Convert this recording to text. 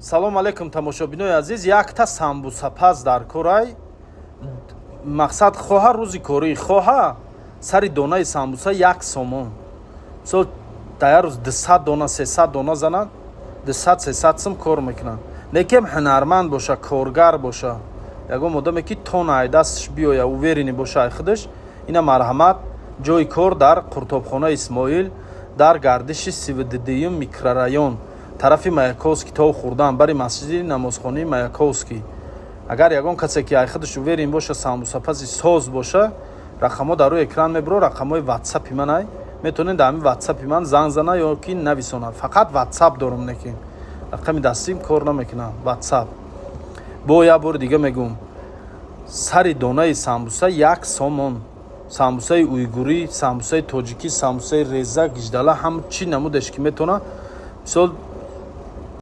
салом алейкум тамошобинои азиз. Якта самбуса пас дар корай. Мақсад хоҳа рӯзи корӣ хоҳа сари донаи самбуса 1 сомон. Мисол дар рӯз 200 дона 300 дона занад 200-300 сом кор мекунад. Некем ҳунарманд боша, коргар боша. Ягон одаме ки тона дасташ биёя, уверенный боша худаш. Ина марҳамат ҷои кор дар Қуртобхона Исмоил дар гардиши 32 микрорайон тарафи Маяковский то хурдан бари масҷиди намозхонаи Маяковский. Агар ягон касе ки худаш уверен боша самбусапази соз боша, рақамо дар рӯи экран мебро, рақамои WhatsApp-и ман метонед дар ҳамин WhatsApp-и ман занг зана ё ки нависонад. Фақат WhatsApp дорам, некин рақами дастим кор намекунад. WhatsApp бо я бори дига мегум, сари донаи самбуса 1 сомон. Самбусаи уйгурӣ, самбусаи тоҷикӣ, самбусаи реза, гиждала, ҳам чӣ намудеш ки метона. Мисол